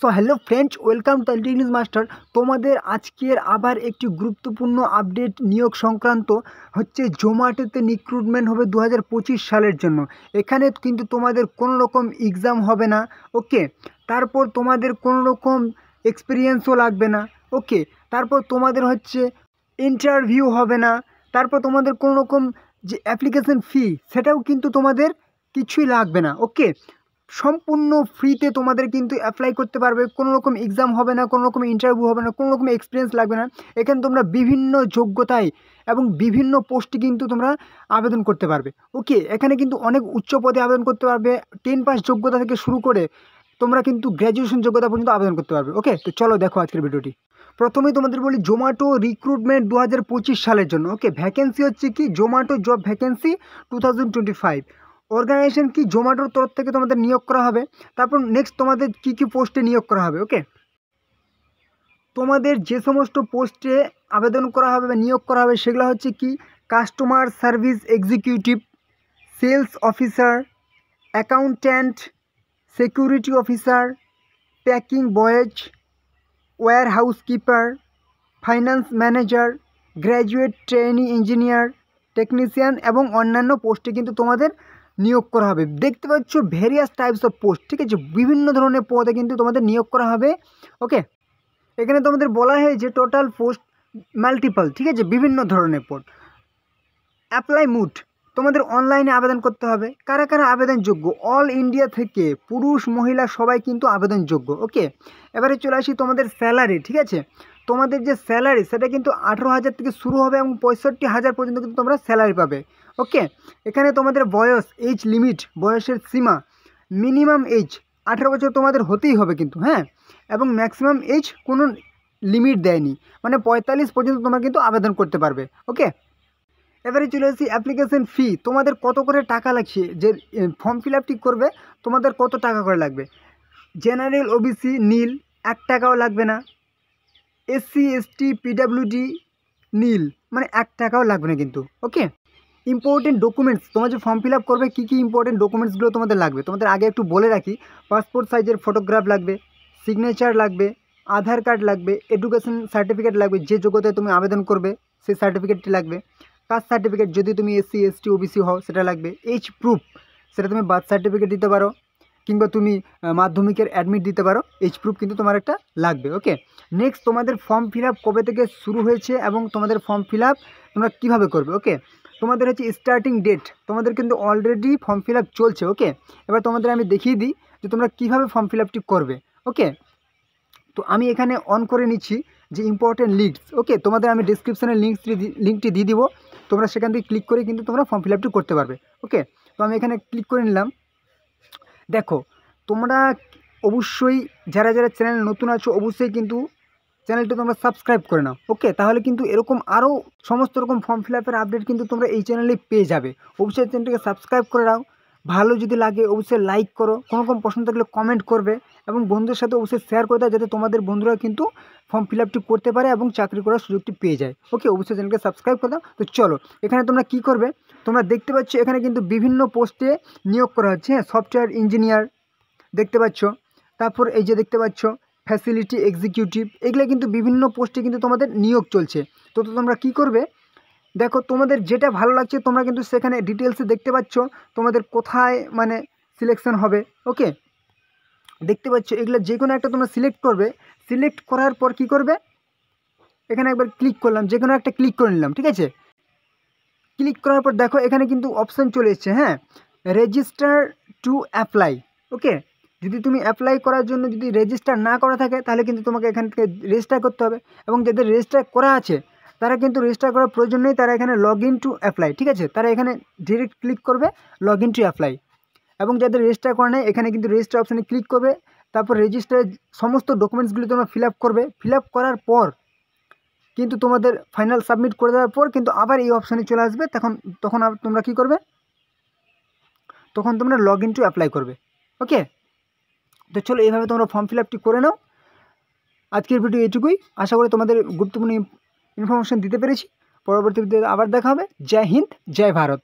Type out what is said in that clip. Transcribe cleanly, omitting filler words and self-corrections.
So hello friends, welcome to English master. তোমাদের আজকের আবার একটি গুরুত্বপূর্ণ আপডেট নিয়োগ সংক্রান্ত হচ্ছে। জোম্যাটোতে রিক্রুটমেন্ট হবে 2025 সালের জন্য। এখানে কিন্তু তোমাদের কোনো রকম এক্সাম হবে না, ওকে। তারপর তোমাদের কোনো রকম এক্সপিরিয়েন্সও লাগবে না, ওকে। তারপর তোমাদের হচ্ছে ইন্টারভিউ হবে না। তারপর তোমাদের কোনো রকম যে অ্যাপ্লিকেশন ফি সেটাও কিন্তু তোমাদের কিছুই লাগবে না, ওকে। সম্পূর্ণ ফ্রিতে তোমাদের কিন্তু অ্যাপ্লাই করতে পারবে। কোনো রকম এক্সাম হবে না, কোনো রকম ইন্টারভিউ হবে না, কোনো রকম এক্সপিরিয়েন্স লাগবে না। এখানে তোমরা বিভিন্ন যোগ্যতায় এবং বিভিন্ন পোস্টে কিন্তু তোমরা আবেদন করতে পারবে, ওকে। এখানে কিন্তু অনেক উচ্চ পদে আবেদন করতে পারবে। 10 পাস যোগ্যতা থেকে শুরু করে তোমরা কিন্তু গ্র্যাজুয়েশন যোগ্যতা পর্যন্ত আবেদন করতে পারবে, ওকে। তো চলো দেখো আজকের ভিডিওটি। প্রথমেই তোমাদের বলি জোম্যাটো রিক্রুটমেন্ট 2025 সালের জন্য, ওকে। ভ্যাকেন্সি হচ্ছে কি জোম্যাটো জব ভ্যাকেন্সি 2025। অর্গানাইজেশন কি জোম্যাটোর তরফ থেকে তোমাদের নিয়োগ করা হবে। তারপর নেক্সট তোমাদের কী কী পোস্টে নিয়োগ করা হবে, ওকে। তোমাদের যে সমস্ত পোস্টে আবেদন করা হবে বা নিয়োগ করা হবে সেগুলো হচ্ছে কি customer service executive, sales officer, accountant, security officer, packing boys, ware housekeeper, finance manager, graduate trainee engineer, technician এবং অন্যান্য পোস্টে কিন্তু তোমাদের নিয়োগ করা হবে। দেখতে পাচ্ছ ভেরিয়াস টাইপস অফ পোস্ট, ঠিক আছে। বিভিন্ন ধরনের পদে কিন্তু তোমাদের নিয়োগ করা হবে, ওকে। এখানে তোমাদের বলা হয় যে টোটাল পোস্ট মাল্টিপল, ঠিক আছে, বিভিন্ন ধরনের পদ। অ্যাপ্লাই মুড, তোমাদের অনলাইনে আবেদন করতে হবে। কারা কারা আবেদনযোগ্য? অল ইন্ডিয়া থেকে পুরুষ মহিলা সবাই কিন্তু আবেদনযোগ্য, ওকে। এবারে চলে আসি তোমাদের স্যালারি, ঠিক আছে। তোমাদের যে স্যালারি সেটা কিন্তু 18,000 থেকে শুরু হবে এবং 65,000 পর্যন্ত কিন্তু তোমরা স্যালারি পাবে, ওকে। এখানে তোমাদের বয়স, এজ লিমিট, বয়সের সীমা, মিনিমাম এজ 18 বছর তোমাদের হতেই হবে কিন্তু, হ্যাঁ। এবং ম্যাক্সিমাম এজ কোনো লিমিট দেয়নি, মানে 45 পর্যন্ত তোমরা কিন্তু আবেদন করতে পারবে, ওকে। এবারে চলে আসি অ্যাপ্লিকেশন ফি। তোমাদের কত করে টাকা লাগছে, যে ফর্ম ফিল আপটি করবে তোমাদের কত টাকা করে লাগবে। জেনারেল ওবিসি নীল, 1 টাকাও লাগবে না। এসসি এসটি পিডাব্লিউডি নীল, মানে 1 টাকাও লাগবে না কিন্তু, ওকে। ইম্পর্টেন্ট ডকুমেন্টস, তোমরা যে ফর্ম ফিল আপ করবে কী কী ইম্পর্টেন্ট ডকুমেন্টসগুলো তোমাদের লাগবে তোমাদের আগে একটু বলে রাখি। পাসপোর্ট সাইজের ফটোগ্রাফ লাগবে, সিগনেচার লাগবে, আধার কার্ড লাগবে, এডুকেশন সার্টিফিকেট লাগবে, যে যোগ্যতায় তুমি আবেদন করবে সেই সার্টিফিকেটটি লাগবে। কাস্ট সার্টিফিকেট, যদি তুমি এসসি এসটি ওবিসি হও সেটা লাগবে। এজ প্রুফ, সেটা তুমি বার্থ সার্টিফিকেট দিতে পারো কিংবা তুমি মাধ্যমিকের অ্যাডমিট দিতে পারো। এজ প্রুফ কিন্তু তোমার একটা লাগবে, ওকে। নেক্সট তোমাদের ফর্ম ফিল আপ কবে থেকে শুরু হয়েছে এবং তোমাদের ফর্ম ফিল আপ তোমরা কীভাবে করবে, ওকে। তোমাদের হচ্ছে স্টার্টিং ডেট, তোমাদের কিন্তু অলরেডি ফর্ম ফিল আপ চলছে, ওকে। এবার তোমাদের আমি দেখিয়ে দিই যে তোমরা কীভাবে ফর্ম ফিল আপটি করবে, ওকে। তো আমি এখানে অন করে নিচ্ছি যে ইম্পর্টেন্ট লিঙ্কস, ওকে। তোমাদের আমি ডিসক্রিপশানে লিঙ্কটি দিয়ে দিব, তোমরা সেখান থেকে ক্লিক করে কিন্তু তোমরা ফর্ম ফিল আপটি করতে পারবে, ওকে। তো আমি এখানে ক্লিক করে নিলাম। দেখো তোমরা অবশ্যই যারা যারা চ্যানেল নতুন আছো অবশ্যই কিন্তু চ্যানেলটি তোমরা সাবস্ক্রাইব করে নাও, ওকে। তাহলে কিন্তু এরকম আরও সমস্ত রকম ফর্ম ফিল আপের আপডেট কিন্তু তোমরা এই চ্যানেলেই পেয়ে যাবে। অবশ্যই চ্যানেলটিকে সাবস্ক্রাইব করে নাও। ভালো যদি লাগে অবশ্যই লাইক করো, কোনো রকম প্রশ্ন থাকলে কমেন্ট করবে এবং বন্ধুদের সাথে অবশ্যই শেয়ার করে দাও যাতে তোমাদের বন্ধুরা কিন্তু ফর্ম ফিল আপটি করতে পারে এবং চাকরি করার সুযোগটি পেয়ে যায়, ওকে। অবশ্যই চ্যানেলকে সাবস্ক্রাইব করে দাও। তো চলো এখানে তোমরা কী করবে, তোমরা দেখতে পাচ্ছ এখানে কিন্তু বিভিন্ন পোস্টে নিয়োগ করা হচ্ছে, হ্যাঁ। সফটওয়্যার ইঞ্জিনিয়ার দেখতে পাচ্ছ, তারপর এই যে দেখতে পাচ্ছ ফ্যাসিলিটি এক্সিকিউটিভ, এগুলো কিন্তু বিভিন্ন পোস্টে কিন্তু তোমাদের নিয়োগ চলছে। তো তোমরা কি করবে, দেখো তোমাদের যেটা ভালো লাগছে তোমরা কিন্তু সেখানে ডিটেলসে দেখতে পাচ্ছ তোমাদের কোথায় মানে সিলেকশন হবে, ওকে। দেখতে পাচ্ছ এগুলো যে কোনো একটা তোমরা সিলেক্ট করবে। সিলেক্ট করার পর কি করবে, এখানে একবার ক্লিক করলাম, যে কোনো একটা ক্লিক করে নিলাম, ঠিক আছে। ক্লিক করার পর দেখো এখানে কিন্তু অপশান চলে এসছে, হ্যাঁ, রেজিস্টার টু অ্যাপ্লাই, ওকে। যদি তুমি অ্যাপ্লাই করার জন্য যদি রেজিস্টার না করা থাকে তাহলে কিন্তু তোমাকে এখান থেকে রেজিস্টার করতে হবে এবং যাদের রেজিস্টার করা আছে তারা কিন্তু রেজিস্টার করার প্রয়োজন নেই, তারা এখানে লগ ইন টু অ্যাপ্লাই, ঠিক আছে। তারা এখানে ডিরেক্ট ক্লিক করবে লগ ইন টু অ্যাপ্লাই। এবং যাদের রেজিস্টার করা নেই এখানে কিন্তু রেজিস্টার অপশানে ক্লিক করবে, তারপর রেজিস্টারের সমস্ত ডকুমেন্টসগুলি তোমরা ফিল আপ করবে। ফিল আপ করার পর কিন্তু তোমাদের ফাইনাল সাবমিট করে দেওয়ার পর কিন্তু আবার এই অপশানে চলে আসবে, তখন তোমরা কী করবে, তখন তোমরা লগ ইন টু অ্যাপ্লাই করবে, ওকে। তো চলো এইভাবে তোমরা ফর্ম ফিল আপটি করে নাও। আজকের ভিডিও এটুকুই, আশা করি তোমাদের গুরুত্বপূর্ণ ইনফরমেশন দিতে পেরেছি। পরবর্তী ভিডিওতে আবার দেখা হবে। জয় হিন্দ, জয় ভারত।